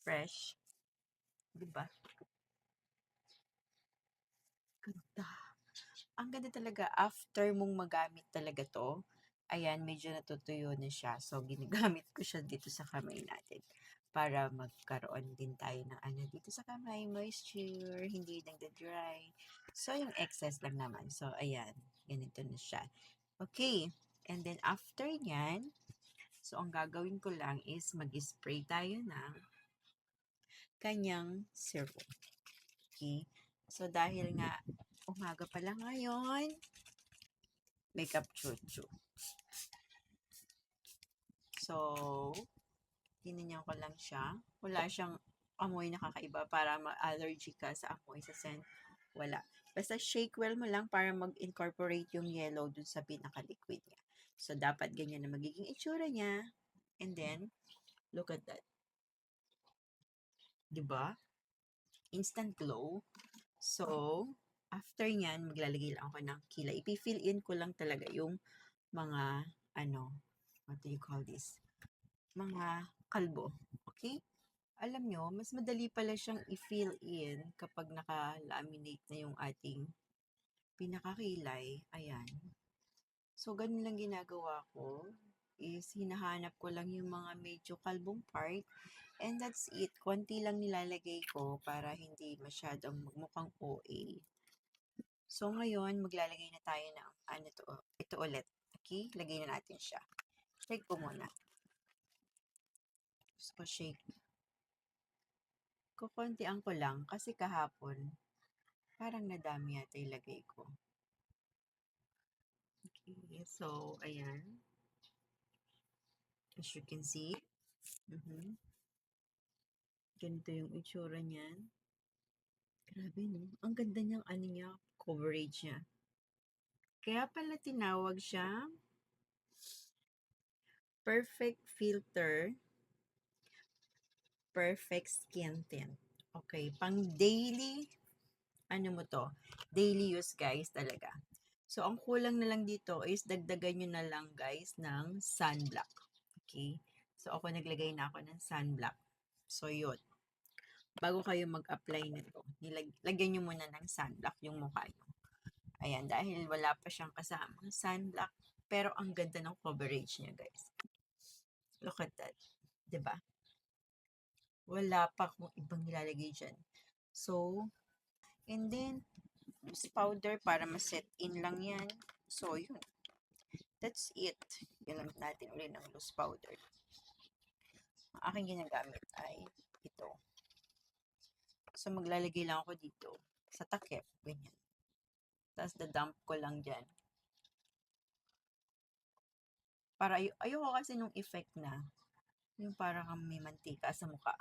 Fresh. Diba? Ganda. Ang ganda talaga after mong magamit talaga 'to, ayan medyo natutuyo na siya. So, ginagamit ko siya dito sa kamay natin para magkaroon din tayo ng ano dito sa kamay, moisture, hindi nagda-dry. So, yung excess lang naman. So, ayan, ganito na siya. Okay, and then after niyan, so ang gagawin ko lang is mag-spray tayo ng kanyang serum. Okay? So, dahil nga umaga pa lang ngayon, makeup chuchu. So, tinignan ko lang siya. Wala siyang amoy na kakaiba para ma-allergy ka sa amoy, sa scent. Wala. Basta shake well mo lang para mag-incorporate yung yellow dun sa pinaka-liquid niya. So, dapat ganyan na magiging itsura niya. And then, look at that. Diba? Instant glow. So, after nyan, maglalagay lang ako ng kilay. Ipi-fill in ko lang talaga yung mga, what do you call this? Mga kalbo. Okay? Alam nyo, mas madali pala siyang i-fill in kapag naka-laminate na yung ating pinakakilay. Ayan. So, ganun lang ginagawa ko is hinahanap ko lang yung mga medyo kalbong part and that's it. Konti lang nilalagay ko para hindi masyadong magmukhang OA. So, ngayon, maglalagay na tayo ng ito ulit. Okay? Lagay na natin siya. Shake ko muna. So, shake. Kukuntian ko lang kasi kahapon, parang nadami yata ilagay ko. Okay, so, ayan. As you can see, ganito yung itsura niyan. Grabe, no? Ang ganda niyang coverage niya. Kaya pala tinawag siya Perfect Filter, Perfect Skin Tint. Okay, pang daily, daily use guys talaga. So, ang kulang na lang dito is dagdagan nyo na lang guys ng sunblock. Okay? So, ako naglagay na ako ng sunblock. So, yun. Bago kayo mag-apply nito, lagyan nyo muna ng sunblock yung mukha nyo. Ayan, dahil wala pa siyang kasamang sunblock, pero ang ganda ng coverage niya guys. Look at that. 'Di ba? Wala pa akong ibang nilalagay dyan. So, and then, loose powder para ma-set in lang yan. So, yun. That's it. Ginamit natin ulit ng loose powder. Ang aking ginagamit ay ito. So, maglalagay lang ako dito sa takip. Ganyan. Tapos, dadump ko lang dyan. Para ayoko kasi nung effect na yung parang kang may mantika sa mukha.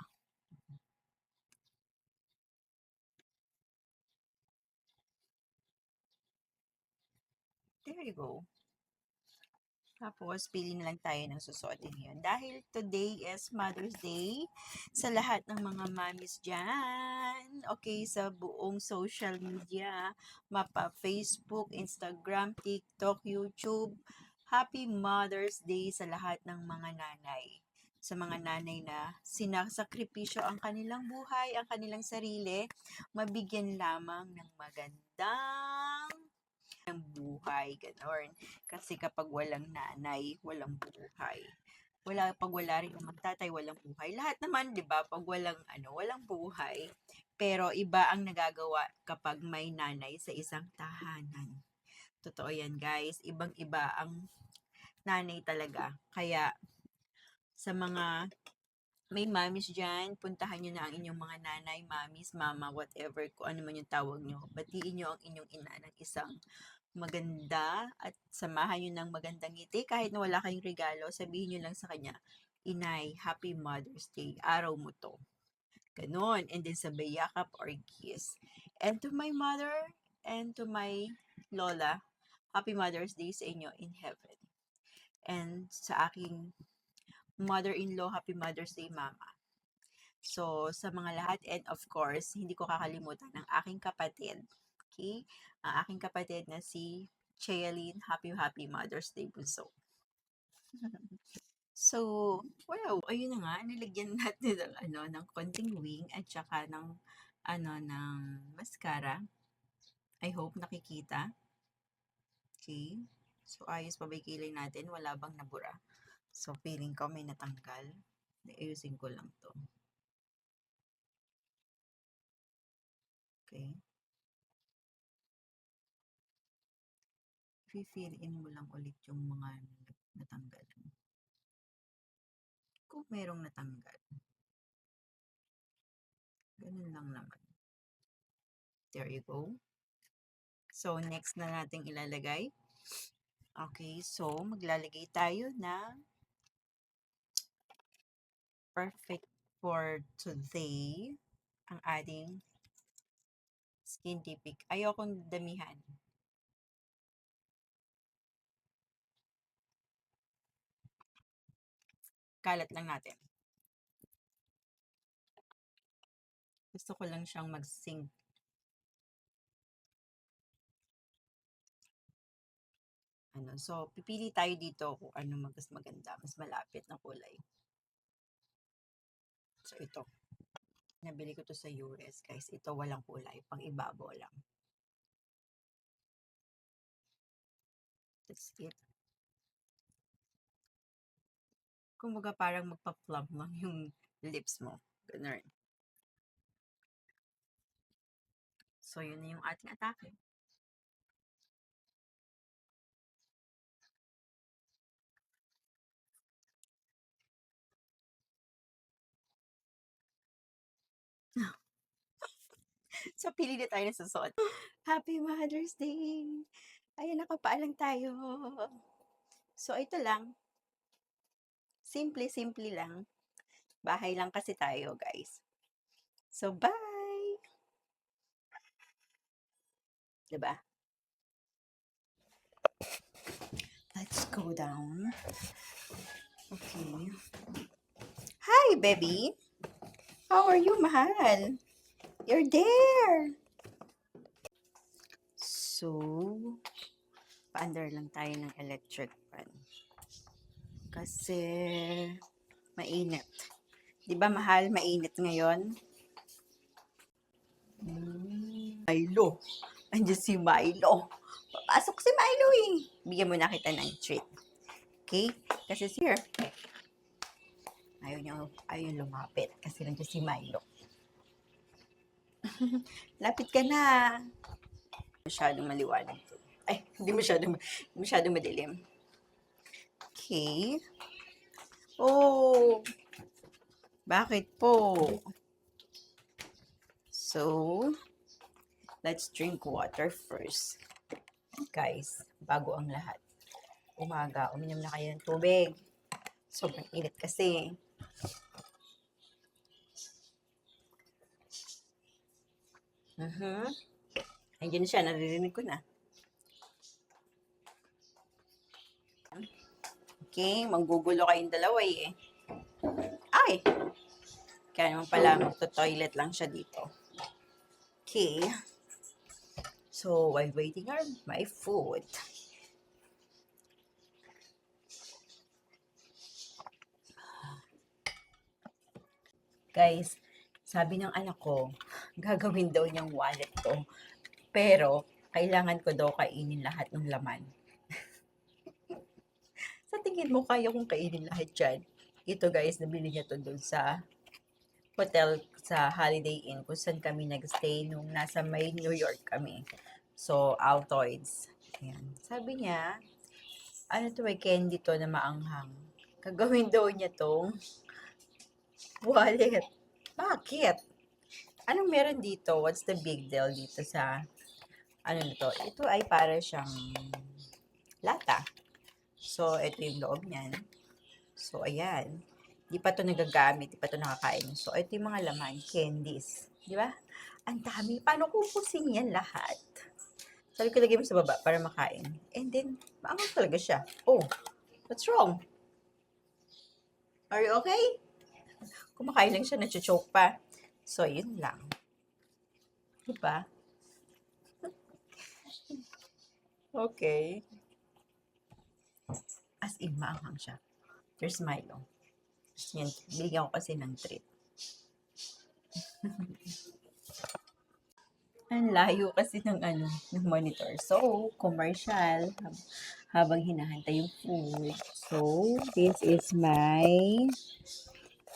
There you go. Tapos, pili na lang tayo ng susuotin yun. Dahil today is Mother's Day sa lahat ng mga mommies dyan. Okay, sa buong social media, mapa Facebook, Instagram, TikTok, YouTube. Happy Mother's Day sa lahat ng mga nanay. Sa mga nanay na sinasakripisyo ang kanilang buhay, ang kanilang sarili, mabigyan lamang ng magandang ng buhay, ganon. Kasi kapag walang nanay, walang buhay. Pag wala rin naman tatay, walang buhay. Lahat naman, 'di ba? Pag walang buhay. Pero iba ang nagagawa kapag may nanay sa isang tahanan. Totoo 'yan, guys. Ibang-iba ang nanay talaga. Kaya sa mga may mommies dyan, puntahan nyo na ang inyong mga nanay, mommies, mama, whatever, kung ano man yung tawag nyo. Batiin nyo ang inyong ina ng isang maganda at samahan nyo ng magandang ngiti. Kahit na wala kayong regalo, sabihin nyo lang sa kanya, Inay, Happy Mother's Day. Araw mo to. Ganon. And then sabay yakap or kiss. And to my mother and to my lola, Happy Mother's Day sa inyo in heaven. And sa aking mother-in-law, Happy Mother's Day, Mama. So, sa mga lahat, and of course, hindi ko kakalimutan ang aking kapatid. Okay? Ang aking kapatid na si Chealyn, Happy Mother's Day, Bunso. So, wow, ayun na nga, nilagyan natin ng ng konting wing at saka ng ng mascara. I hope nakikita. Okay. So, ayos pa ba yung kilay natin? Wala bang nabura? So, feeling ko may natanggal. Ayusin ko lang to. Okay. Fill in mo lang ulit yung mga natanggal. Kung merong natanggal. Ganun lang naman. There you go. So, next na natin ilalagay. Okay, so maglalagay tayo ng perfect for today ang ating skin tipik. Ayokong damihan. Kalat lang natin. Gusto ko lang siyang mag-sink. So, pipili tayo dito kung ano mas maganda, mas malapit na kulay. So, ito. Nabili ko to sa US, guys. Ito walang kulay, pang ibabaw lang. That's it. Kumbaga parang magpa-plump lang yung lips mo. Ganun. So, yun na yung ating atake. So, pili na tayo ng susuot. Happy Mother's Day! Ayan, nakapaalang tayo. So, ito lang. Simple lang. Bahay lang kasi tayo, guys. So, bye! Diba? Let's go down. Okay. Hi, baby! How are you, mahal? You're there! So, pa-under lang tayo ng electric fan. Kasi, mainit. Diba, mahal? Mainit ngayon? Milo. Andiyan si Milo. Papasok si Milo eh. Bigyan mo na kita ng treat. Okay? Kasi here, ayaw lumapit kasi nandiyan si Milo. Lapit ka na. Masyadong maliwanag. Ay, hindi masyadong madilim. Okay. Oh, bakit po? So, let's drink water first. Guys, bago ang lahat. Umaga, uminom na kayo ng tubig. Sobrang init kasi. Andiyan siya, naririnig ko na. Okay, manggugulo kayong dalawa eh. Ay! Kaya naman pala, magto-toilet lang siya dito. Okay. So, while waiting on my food. Guys, sabi ng anak ko, gagawin daw niyang wallet to. Pero, kailangan ko daw kainin lahat ng laman. Sa tingin mo, kaya kong kainin lahat dyan? Ito guys, nabili niya to doon sa hotel sa Holiday Inn kung saan kami nag-stay nung nasa may New York kami. So, Altoids. Ayan. Sabi niya, ano to candy to na maanghang. Gagawin daw niya tong wallet. Bakit? Anong meron dito? What's the big deal dito sa ano nito? Ito ay para siyang lata. So, ito yung loob niyan. So, ayan. Di pa to nagagamit, di pa to nakakain. So, ito yung mga laman, candies. Di ba? Ang dami. Paano kukusin yan lahat? Sabi ko, lagay mo sa baba para makain. And then, maangang talaga siya. Oh, what's wrong? Are you okay? Kumakain lang siya, nacho-choke pa. So, yun lang. Diba? Okay. As in, maanghang siya. Here's Milo. Yan, bigyan ko kasi ng treat. Ang layo kasi ng ng monitor. So, commercial habang hinahantay yung food. So, this is my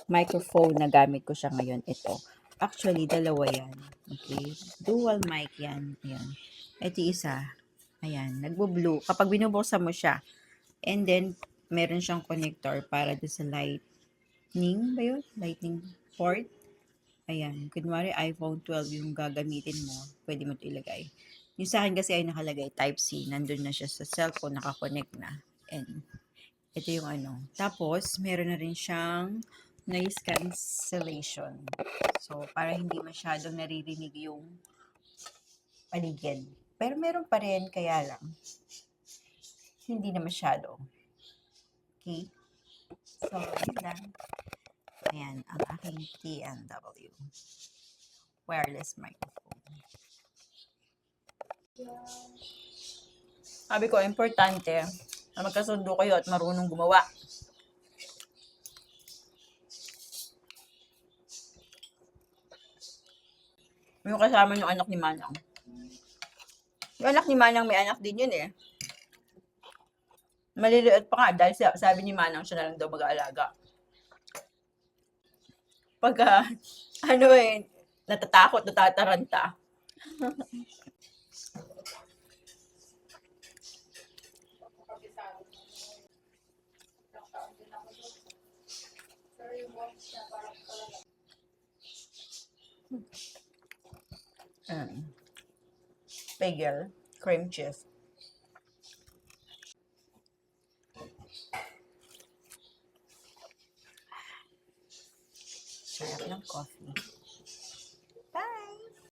microphone na gamit ko siya ngayon. Ito. Actually, dalawa yan. Okay? Dual mic yan. Ayan. Ito isa. Ayan. Nagbo-blue. Kapag binubuksan mo siya. And then, meron siyang connector para doon sa lightning ba yun? Lightning port. Ayan. Kunwari, iPhone 12 yung gagamitin mo. Pwede mo ito ilagay. Yung sa akin kasi ay nakalagay Type-C. Nandun na siya sa cellphone. Nakakonect na. And ito yung Tapos, meron na rin siyang noise cancellation. So, para hindi masyadong naririnig yung paligid. Pero meron pa rin, kaya lang, hindi na masyado. Okay? So, yun lang. Ayan, ang aking TNW. Wireless microphone. Sabi ko, importante na magkasundo kayo at marunong gumawa. Yung kasama yung anak ni Manang. Yung anak ni Manang, may anak din yun eh. Maliliit pa nga dahil sabi ni Manang siya na lang daw mag-aalaga. Pagka, natatakot, natataranta. Bagel, cream cheese. Sarap ng coffee.